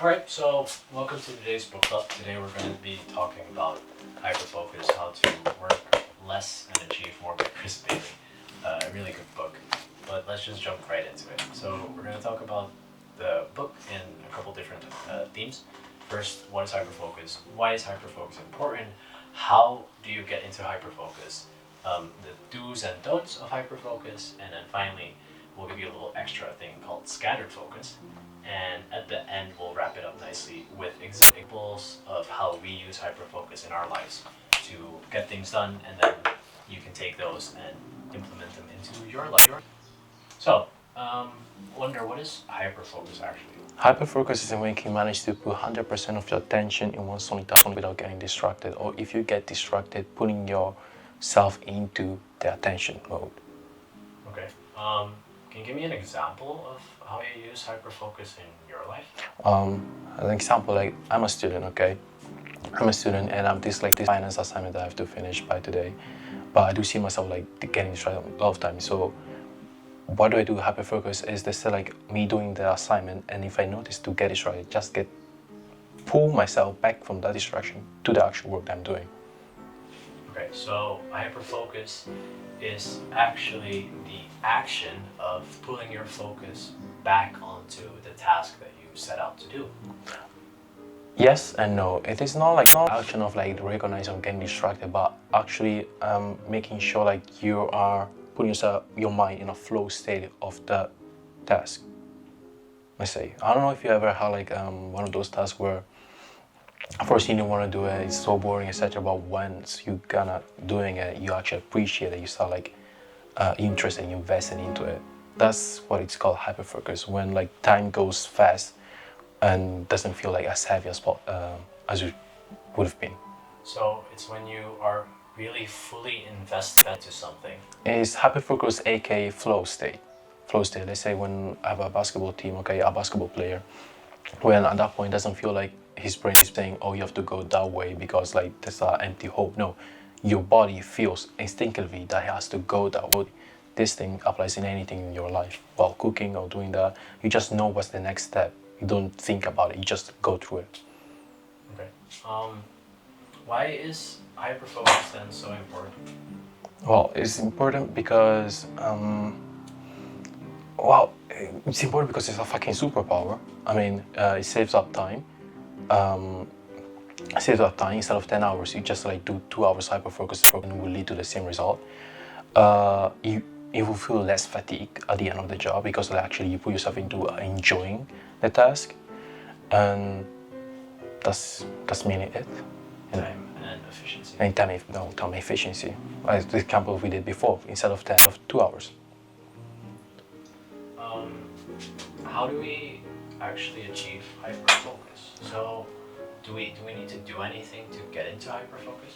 Alright, so welcome to today's book club. Today we're going to be talking about Hyperfocus, how to work less and achieve more by Chris Bailey. A really good book, but let's just jump right into it. So we're going to talk about the book in a couple different themes. First, what is Hyperfocus? Why is Hyperfocus important? How do you get into Hyperfocus? The do's and don'ts of Hyperfocus, and then finally we'll give you a little extra thing called scattered focus. And at the end, we'll wrap it up nicely with examples of how we use hyperfocus in our lives to get things done, and then you can take those and implement them into your life. So, wonder, what is hyperfocus actually? Hyperfocus is when you manage to put 100% of your attention in one solid task without getting distracted, or if you get distracted, putting yourself into the attention mode. Okay. Can you give me an example of how you use hyperfocus in your life? An example, like I'm a student, okay? I'm a student and I'm this finance assignment that I have to finish by today. But I do see myself like getting distracted a lot of times. So what do I do? Hyperfocus is this like me doing the assignment, and if I notice to get distracted, just pull myself back from that distraction to the actual work that I'm doing. Okay, so hyperfocus is actually the action of pulling your focus back onto the task that you set out to do. Yes and no. It is not like no action of like recognizing getting distracted, but actually making sure like you are putting your mind in a flow state of the task. Let's say, I don't know if you ever had like one of those tasks where first you don't want to do it, it's so boring, etc. But once you gonna doing it, you actually appreciate it. You start like interested in investing into it. That's what it's called hyperfocus. When like time goes fast and doesn't feel like as heavy as it would have been. So it's when you are really fully invested into something. It's hyperfocus, aka flow state. Flow state. Let's say when I have a basketball team, okay, a basketball player, when at that point doesn't feel like his brain is saying, oh, you have to go that way because like there's an empty hole. No, your body feels instinctively that it has to go that way. This thing applies in anything in your life. While cooking or doing that, you just know what's the next step. You don't think about it, you just go through it. Okay. Why is hyperfocus then so important? Well, it's important because it's important because it's a fucking superpower. I mean, it saves up time. Instead of 10 hours, you just like do 2 hours hyperfocus and will lead to the same result. You will feel less fatigue at the end of the job because like, actually you put yourself into enjoying the task, and that's mainly it. Time and efficiency. And time efficiency. As the example we did before, instead of 10, of 2 hours. How do we actually achieve hyperfocus? So, do we need to do anything to get into hyperfocus?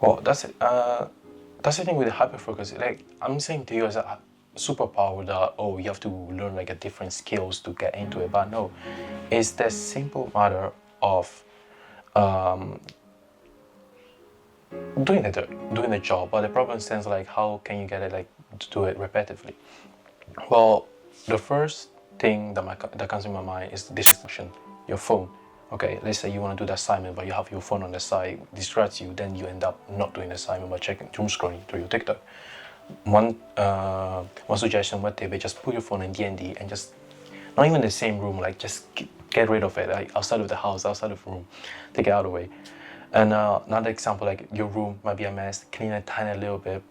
Well, that's it. That's the thing with the hyperfocus. Like I'm saying to you as a superpower that you have to learn like a different skills to get into it. But no, it's the simple matter of doing the job. But the problem stands like how can you get it like to do it repetitively? Well, the first thing that comes in my mind is distraction. Your phone. Okay, let's say you want to do the assignment, but you have your phone on the side, distracts you, then you end up not doing the assignment but doom scrolling through your TikTok. One suggestion would be just put your phone in D&D and just not even the same room, like just get rid of it, like outside of the house, outside of the room, take it out of the way. And another example, like your room might be a mess, clean it tiny little bit,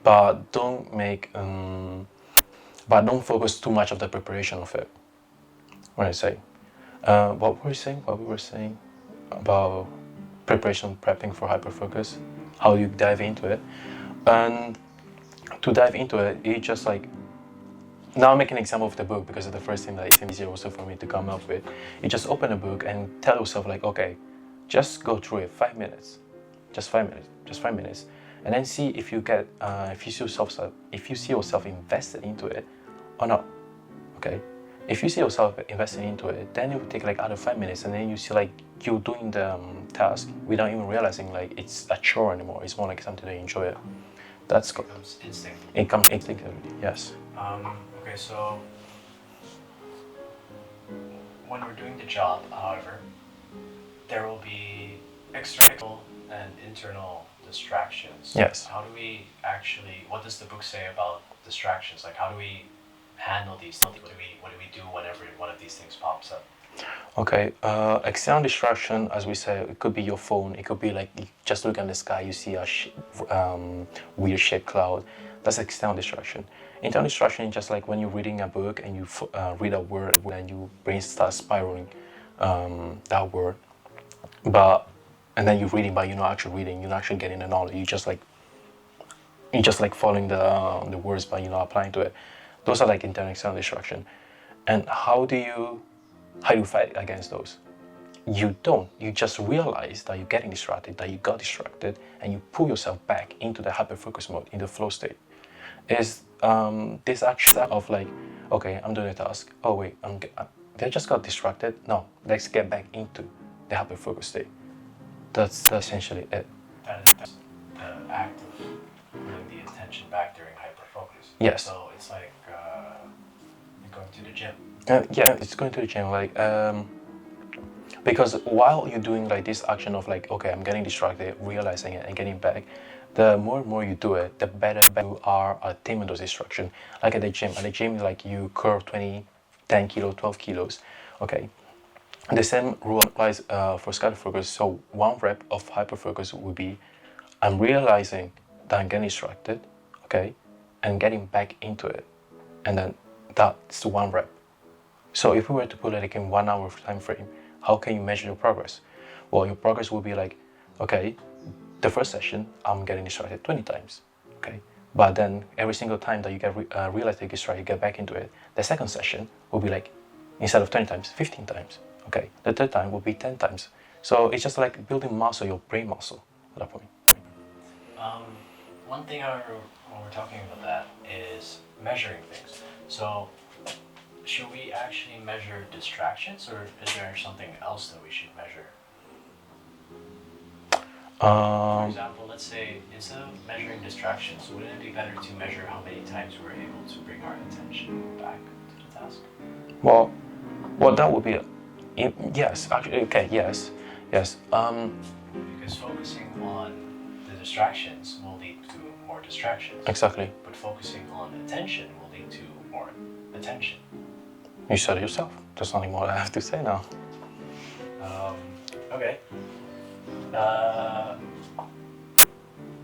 but don't focus too much of the preparation of it. What I say. What we were saying about prepping for hyperfocus, how you dive into it. And to dive into it, you just like, now I'll make an example of the book because it's the first thing that it's easier also for me to come up with. You just open a book and tell yourself like, okay, just go through it, 5 minutes, just 5 minutes. And then see if you get, if you see yourself invested into it or not, okay? If you see yourself investing into it, then it will take like other 5 minutes, and then you see like you're doing the task without even realizing like it's a chore anymore. It's more like something that you enjoy it. That's it becomes instinctive. It comes instinctively, yes. Okay, so when we're doing the job, however, there will be external and internal distractions. Yes. How do we actually? What does the book say about distractions? Like, how do we handle these things? What do we do whenever one of these things pops up? Okay, external distraction, as we said, it could be your phone. It could be like you just look at the sky, you see a weird shaped cloud. That's external distraction. Internal distraction is just like when you're reading a book and you read a word and your brain starts spiraling that word, but and then you're reading, but you're not actually reading. You're not actually getting the knowledge. You just like following the words, but you're not applying to it. Those are like internal external distraction. And how do you fight against those? You don't. You just realize that you're getting distracted, that you got distracted, and you pull yourself back into the hyperfocus mode, in the flow state. Is this action of like, okay, I'm doing a task. Oh wait, I just got distracted. No, let's get back into the hyperfocus state. That's essentially it. That's the act of putting the attention back during hyperfocus. Yes. So it's like going to the gym. Yeah, it's going to the gym. Like, because while you're doing like this action of like, okay, I'm getting distracted, realizing it and getting back, the more and more you do it, the better you are at taming those distractions. Like at the gym, like you curl 20, 10 kilos, 12 kilos, okay. The same rule applies for scatterfocus. So one rep of hyperfocus would be, I'm realizing that I'm getting distracted, okay, and getting back into it, and then that's one rep. So if we were to put it like in 1 hour time frame, how can you measure your progress? Well, your progress will be like, okay, the first session, I'm getting distracted 20 times, okay? But then every single time that you realize that you get distracted, you get back into it. The second session will be like, instead of 20 times, 15 times, okay? The third time will be 10 times. So it's just like building muscle, your brain muscle at that point. One thing when we're talking about that is measuring things. So should we actually measure distractions, or is there something else that we should measure? For example, let's say instead of measuring distractions, wouldn't it be better to measure how many times we're able to bring our attention back to the task? Well, that would be, yes, actually, okay, yes. Because focusing on the distractions will lead to more distractions. Exactly. But focusing on attention will lead to more attention. You said it yourself. There's nothing more I have to say now. Okay.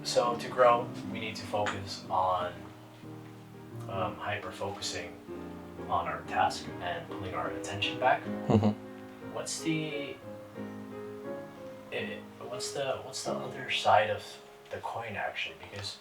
So to grow, we need to focus on hyper-focusing on our task and pulling our attention back. Mm-hmm. What's the other side of the coin actually? Because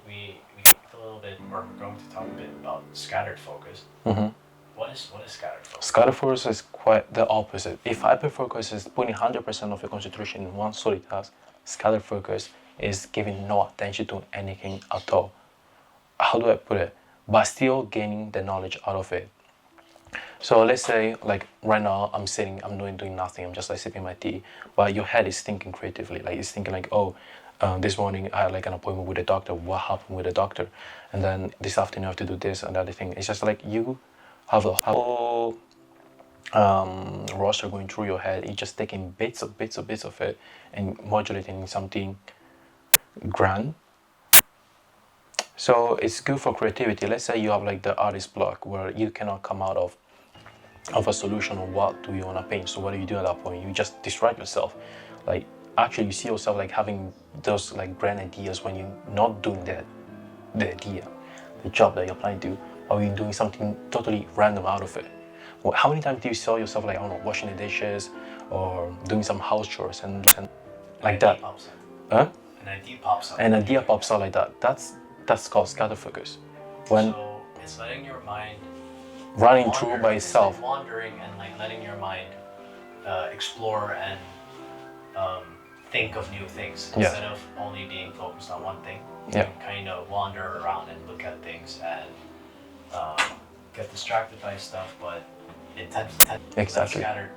we talked a little bit, or we're going to talk a bit about scattered focus. Mm-hmm. What is scattered focus? Scattered focus is quite the opposite. If hyperfocus is putting 100% of your concentration in one solid task, scattered focus is giving no attention to anything at all. How do I put it? But still gaining the knowledge out of it. So let's say, like right now, I'm sitting, I'm doing nothing. I'm just like sipping my tea, but your head is thinking creatively. Like it's thinking like, oh, this morning I had like an appointment with the doctor. What happened with the doctor? And then this afternoon I have to do this and the other thing. It's just like you have a whole roster going through your head. You're just taking bits of it and modulating in something grand. So it's good for creativity. Let's say you have like the artist block where you cannot come out of a solution of what do you want to paint. So what do you do at that point? You just distract yourself. Like actually you see yourself like having those like grand ideas when you're not doing the idea, the job that you're applying to, or you're doing something totally random out of it. Well, how many times do you saw yourself like, I don't know, washing the dishes or doing some house chores and like that? Huh? An idea pops up. An idea pops out like that. That's called scatterfocus. When so it's letting your mind running through by itself. It's like wandering and like letting your mind explore and think of new things instead of only being focused on one thing. You can kind of wander around and look at things and get distracted by stuff, but exactly. Scattered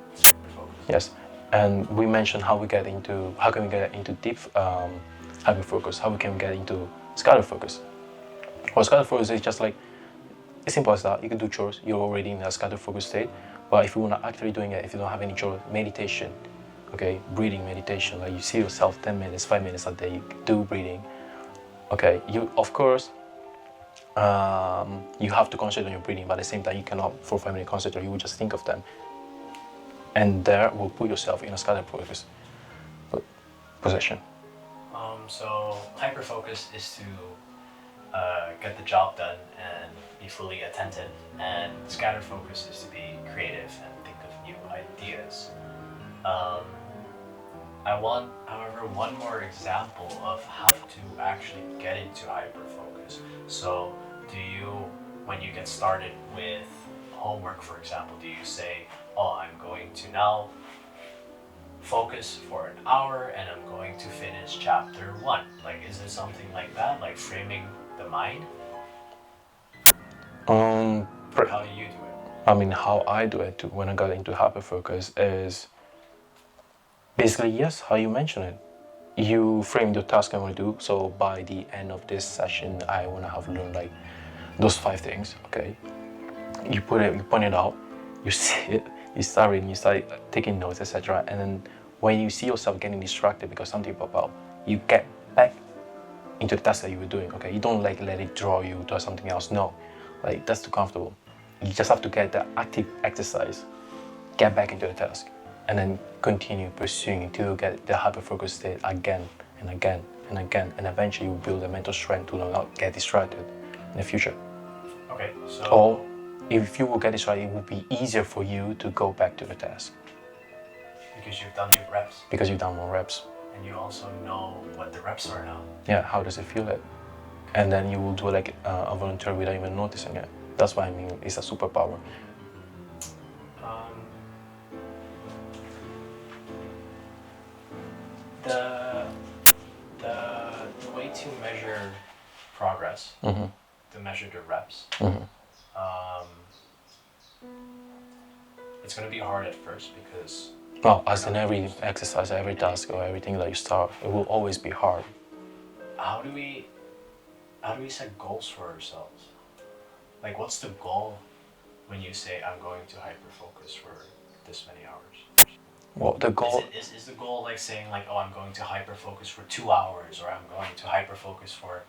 focus. Yes, and we mentioned how can we get into deep hyperfocus, how we can get into scatter focus. Well, scatter focus is just like, it's simple as that. You can do chores, you're already in a scatter focus state, But if you're not actually doing it, if you don't have any joy, meditation, okay, breathing meditation, like you see yourself 10 minutes, 5 minutes a day, do breathing, okay, you, of course, you have to concentrate on your breathing, but at the same time, you cannot for 5 minutes concentrate, you will just think of them. And there will put yourself in a scatterfocus position. So hyperfocus is to get the job done and be fully attentive, and scatterfocus is to be creative and think of new ideas. I want, however, one more example of how to actually get into hyperfocus. So do you, when you get started with homework, for example, do you say, oh, I'm going to now focus for an hour and I'm going to finish chapter 1? Like, is it something like that, like framing the mind? Or how do you do it? I mean, how I do it when I got into hyperfocus is basically, yes, how you mention it. You frame the task I want to do. So by the end of this session, I want to have learned like those 5 things. Okay, you point it out, you see it, you start reading, you start taking notes, etc. And then when you see yourself getting distracted because something pop out, you get back into the task that you were doing. Okay, you don't like let it draw you to something else. No, like that's too comfortable. You just have to get the active exercise, get back into the task, and then continue pursuing until you get the hyperfocus state again and again and again, and eventually you build a mental strength to not get distracted in the future. Okay, so... Or if you will get distracted, it will be easier for you to go back to the task. Because you've done more reps. Because you've done more reps. And you also know what the reps are now. Yeah, how does it feel like? And then you will do like a volunteer without even noticing it. That's why I mean it's a superpower. The way to measure progress, to measure the reps, it's going to be hard at first because... Well, as in every exercise, every task, or everything that you start, it will always be hard. How do we set goals for ourselves? Like, what's the goal when you say, I'm going to hyperfocus for this many hours? Well, the goal... Is the goal like saying like, oh, I'm going to hyperfocus for 2 hours, or I'm going to hyperfocus for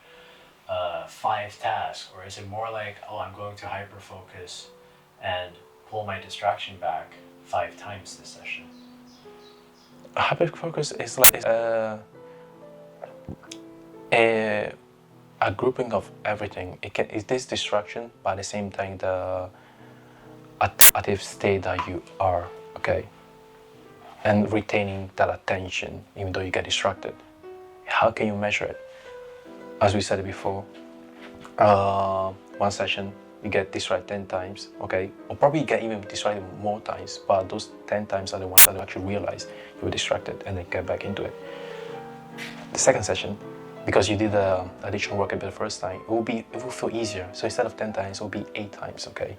5 tasks? Or is it more like, oh, I'm going to hyperfocus and pull my distraction back 5 times this session? Hyperfocus is like a grouping of everything. It is distraction, but at the same time the attentive state that you are, okay, and retaining that attention even though you get distracted. How can you measure it? As we said before, one session you get distracted 10 times, okay, or probably you get even distracted more times, but those 10 times are the ones that you actually realize you were distracted and then get back into it. The second session, because you did the additional work a bit the first time, it will feel easier. So instead of 10 times, it will be 8 times, okay?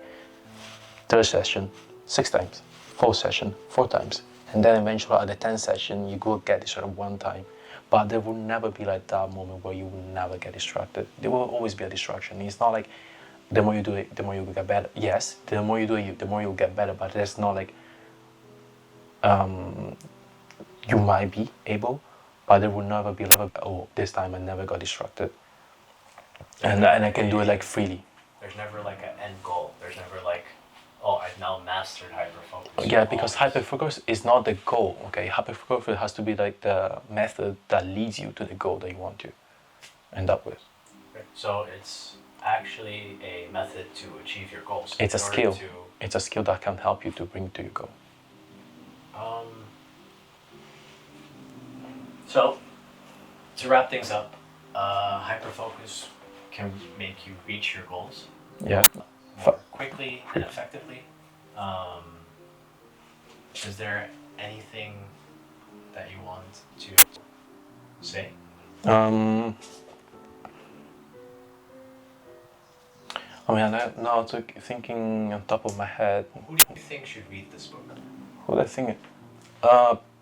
Third session, 6 times. Fourth session, 4 times. And then eventually at the 10th session, you will get distracted 1 time. But there will never be like that moment where you will never get distracted. There will always be a distraction. It's not like the more you do it, the more you will get better. Yes, the more you do it, the more you'll get better, but it's not like you might be able, but there will never be like, oh, this time I never got distracted. And I can do it like freely. There's never like an end goal. There's never like, oh, I've now mastered hyperfocus. Yeah, because hyperfocus is not the goal, okay? Hyperfocus has to be like the method that leads you to the goal that you want to end up with. Okay. So it's actually a method to achieve your goals. It's a skill. It's a skill that can help you to bring to your goal. So to wrap things up, hyperfocus can make you reach your goals. Yeah. More quickly and effectively. Is there anything that you want to say? I mean, now thinking on top of my head. Who do you think should read this book? Who do I think?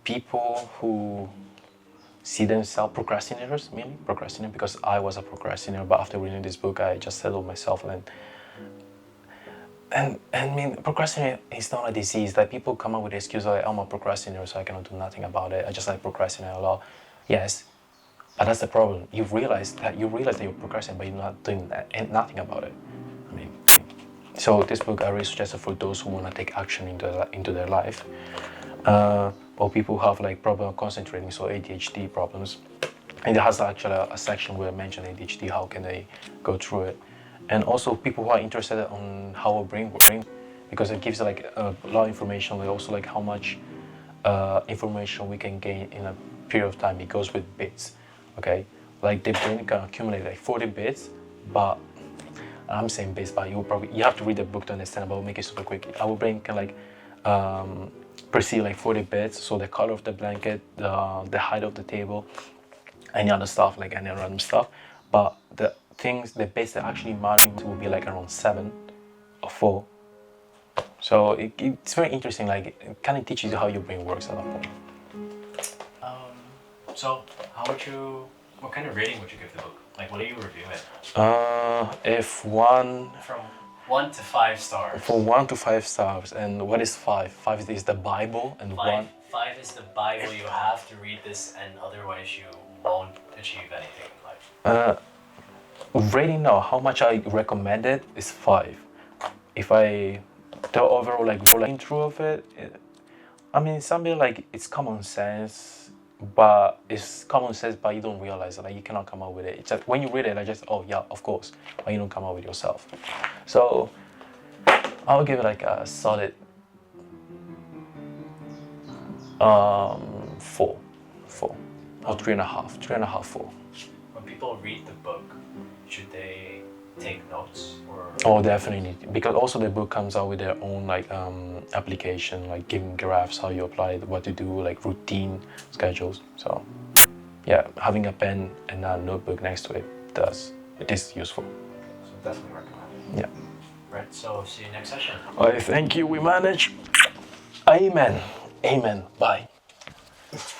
People who see themselves procrastinators, mainly procrastinating, because I was a procrastinator. But after reading this book, I just settled myself, and and I mean, procrastinating is not a disease. Like people come up with excuses like, I'm a procrastinator, so I cannot do nothing about it. I just like procrastinate a lot. Yes, but that's the problem. You realize that you're procrastinating, but you're not doing that and nothing about it. I mean, so this book I really suggest it for those who want to take action into their life. Or people who have like problem concentrating, so ADHD problems. And it has actually a section where I mention ADHD, how can they go through it. And also people who are interested on how our brain works, because it gives like a lot of information, like also like how much information we can gain in a period of time. It goes with bits, okay? Like the brain can accumulate like 40 bits, but I'm saying bits, but you have to read the book to understand, but we'll make it super quick. Our brain can like perceive like 40 bits, so the color of the blanket, the height of the table, any other stuff, like any random stuff. But the bits that actually matter will be like around 7 or 4. So it's very interesting, like it kind of teaches you how your brain works at that point. So what kind of rating would you give the book? Like, what do you review it? If one... From 1 to 5 stars. For 1 to 5 stars, and what is 5? 5 is the Bible, and 5 is the Bible. You have to read this, and otherwise you won't achieve anything in life. Rating now, how much I recommend it is 5. If I the overall like intro of it, I mean, something like it's common sense, but you don't realize it. Like you cannot come up with it. It's just when you read it, I just yeah, of course, but you don't come up with yourself. So I'll give it like a solid 4 or 3.5, 4. When people read the book, should they take notes or? Oh, definitely, because also the book comes out with their own like application, like giving graphs, how you apply it, what to do, like routine schedules. So yeah, having a pen and a notebook next to it is useful. So definitely recommend it. Yeah. Right. So see you next session. I thank you. We managed. Amen. Amen. Bye.